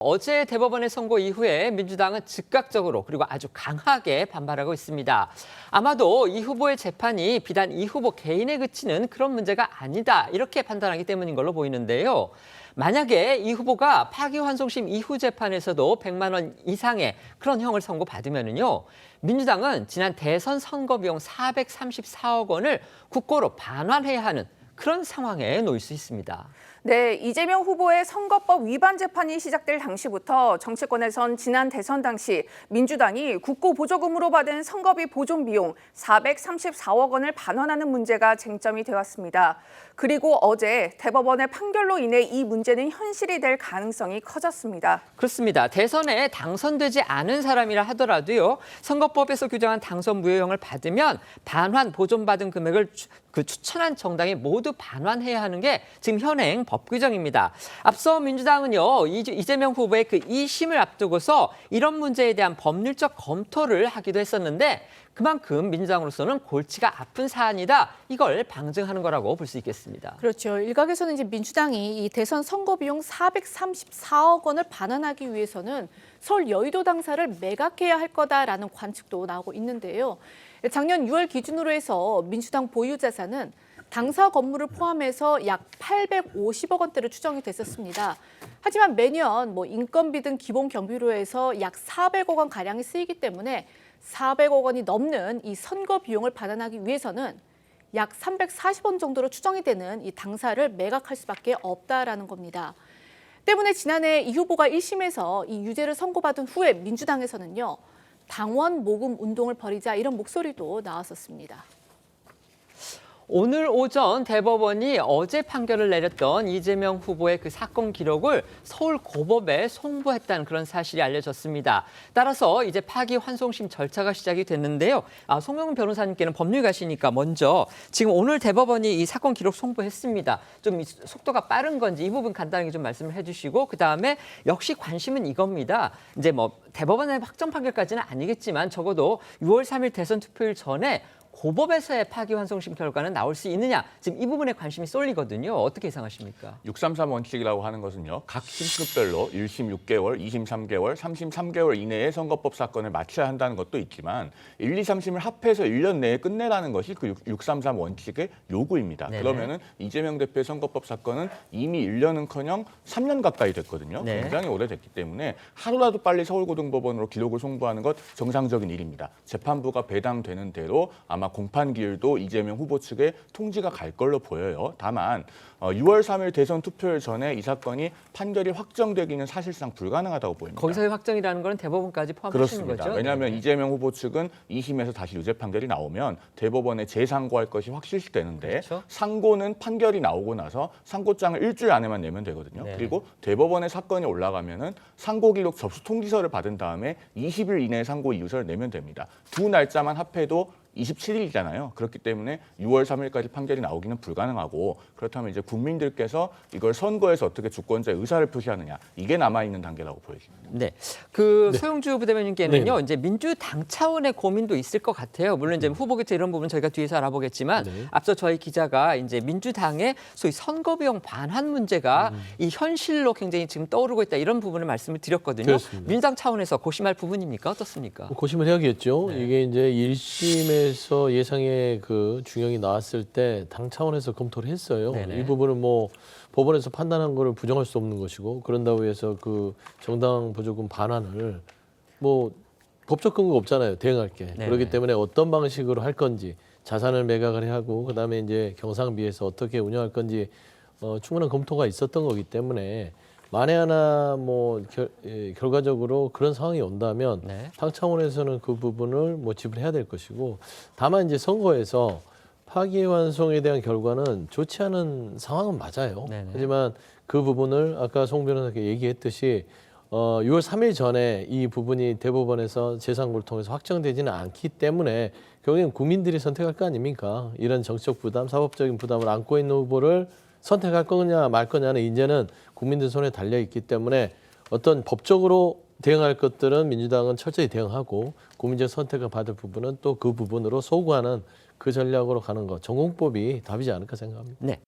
어제 대법원의 선고 이후에 민주당은 즉각적으로 그리고 아주 강하게 반발하고 있습니다. 아마도 이 후보의 재판이 비단 이 후보 개인에 그치는 그런 문제가 아니다 이렇게 판단하기 때문인 걸로 보이는데요. 만약에 이 후보가 파기환송심 이후 재판에서도 100만 원 이상의 그런 형을 선고받으면요. 민주당은 지난 대선 선거 비용 434억 원을 국고로 반환해야 하는 그런 상황에 놓일 수 있습니다. 네, 이재명 후보의 선거법 위반 재판이 시작될 당시부터 정치권에선 지난 대선 당시 민주당이 국고 보조금으로 받은 선거비 보존 비용 434억 원을 반환하는 문제가 쟁점이 되었습니다. 그리고 어제 대법원의 판결로 인해 이 문제는 현실이 될 가능성이 커졌습니다. 그렇습니다. 대선에 당선되지 않은 사람이라 하더라도요. 선거법에서 규정한 당선 무효형을 받으면 반환 보존받은 금액을 추천한 정당이 모두 반환해야 하는 게 지금 현행 법 규정입니다. 앞서 민주당은요. 이재명 후보의 그 2심을 앞두고서 이런 문제에 대한 법률적 검토를 하기도 했었는데 그만큼 민주당으로서는 골치가 아픈 사안이다. 이걸 방증하는 거라고 볼 수 있겠습니다. 그렇죠. 일각에서는 이제 민주당이 이 대선 선거 비용 434억 원을 반환하기 위해서는 서울 여의도 당사를 매각해야 할 거다라는 관측도 나오고 있는데요. 작년 6월 기준으로 해서 민주당 보유 자산은 당사 건물을 포함해서 약 850억 원대로 추정이 됐었습니다. 하지만 매년 인건비 등 기본 경비로 해서 약 400억 원 가량이 쓰이기 때문에 400억 원이 넘는 이 선거 비용을 반환하기 위해서는 약 340원 정도로 추정이 되는 이 당사를 매각할 수밖에 없다라는 겁니다. 때문에 지난해 이 후보가 1심에서 이 유죄를 선고받은 후에 민주당에서는요. 당원 모금 운동을 벌이자 이런 목소리도 나왔었습니다. 오늘 오전 대법원이 어제 판결을 내렸던 이재명 후보의 그 사건 기록을 서울 고법에 송부했다는 그런 사실이 알려졌습니다. 따라서 이제 파기환송심 절차가 시작이 됐는데요. 송영훈 변호사님께는 법률가시니까 먼저 지금 오늘 대법원이 이 사건 기록 송부했습니다. 좀 속도가 빠른 건지 이 부분 간단하게 좀 말씀을 해주시고 그다음에 역시 관심은 이겁니다. 이제 대법원의 확정 판결까지는 아니겠지만 적어도 6월 3일 대선 투표일 전에 고법에서의 파기환송심 결과는 나올 수 있느냐. 지금 이 부분에 관심이 쏠리거든요. 어떻게 예상하십니까? 633 원칙이라고 하는 것은요. 각 심급별로 1심 6개월, 2심 3개월, 3심 3개월 이내에 선거법 사건을 마쳐야 한다는 것도 있지만 1, 2, 3심을 합해서 1년 내에 끝내라는 것이 그 633 원칙의 요구입니다. 네네. 그러면은 이재명 대표의 선거법 사건은 이미 1년은커녕 3년 가까이 됐거든요. 네. 굉장히 오래됐기 때문에 하루라도 빨리 서울고등법원으로 기록을 송부하는 것 정상적인 일입니다. 재판부가 배당되는 대로 아마 공판 기일도 이재명 후보 측에 통지가 갈 걸로 보여요. 다만 6월 3일 대선 투표일 전에 이 사건이 판결이 확정되기는 사실상 불가능하다고 보입니다. 거기서의 확정이라는 건 대법원까지 포함하시는 그렇습니다. 거죠? 왜냐하면 네. 이재명 후보 측은 2심에서 다시 유죄 판결이 나오면 대법원에 재상고할 것이 확실시되는데 그렇죠. 상고는 판결이 나오고 나서 상고장을 일주일 안에만 내면 되거든요. 네. 그리고 대법원에 사건이 올라가면은 상고 기록 접수 통지서를 받은 다음에 20일 이내에 상고 이유서를 내면 됩니다. 두 날짜만 합해도 27일이잖아요. 그렇기 때문에 6월 3일까지 판결이 나오기는 불가능하고 그렇다면 이제 국민들께서 이걸 선거에서 어떻게 주권자의 의사를 표시하느냐 이게 남아있는 단계라고 보여집니다. 네, 소영주 부대변인께는요. 이제 민주당 차원의 고민도 있을 것 같아요. 물론 이제 후보 교체 이런 부분 저희가 뒤에서 알아보겠지만 앞서 저희 기자가 이제 민주당의 소위 선거 비용 반환 문제가 이 현실로 굉장히 지금 떠오르고 있다 이런 부분을 말씀을 드렸거든요. 그렇습니다. 민주당 차원에서 고심할 부분입니까? 어떻습니까? 고심을 해야겠죠. 네. 이게 이제 1심에서 예상의 그 중형이 나왔을 때 당 차원에서 검토를 했어요. 네네. 이 부분은 법원에서 판단한 거를 부정할 수 없는 것이고 그런다고 해서 그 정당 보조금 반환을 법적 근거가 없잖아요. 대응할 게. 네네. 그렇기 때문에 어떤 방식으로 할 건지 자산을 매각을 하고 그다음에 이제 경상비에서 어떻게 운영할 건지 충분한 검토가 있었던 거기 때문에 만에 하나 결과적으로 그런 상황이 온다면 네. 당 차원에서는 그 부분을 지불해야 될 것이고 다만 이제 선거에서 파기환송에 대한 결과는 좋지 않은 상황은 맞아요. 네네. 하지만 그 부분을 아까 송 변호사께 얘기했듯이 6월 3일 전에 이 부분이 대법원에서 재상고를 통해서 확정되지는 않기 때문에 결국엔 국민들이 선택할 거 아닙니까? 이런 정치적 부담, 사법적인 부담을 안고 있는 후보를 선택할 거냐 말 거냐는 이제는 국민들 손에 달려 있기 때문에 어떤 법적으로 대응할 것들은 민주당은 철저히 대응하고 국민적 선택을 받을 부분은 또 그 부분으로 소구하는 그 전략으로 가는 것. 전공법이 답이지 않을까 생각합니다. 네.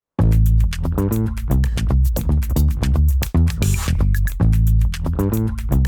있습니다.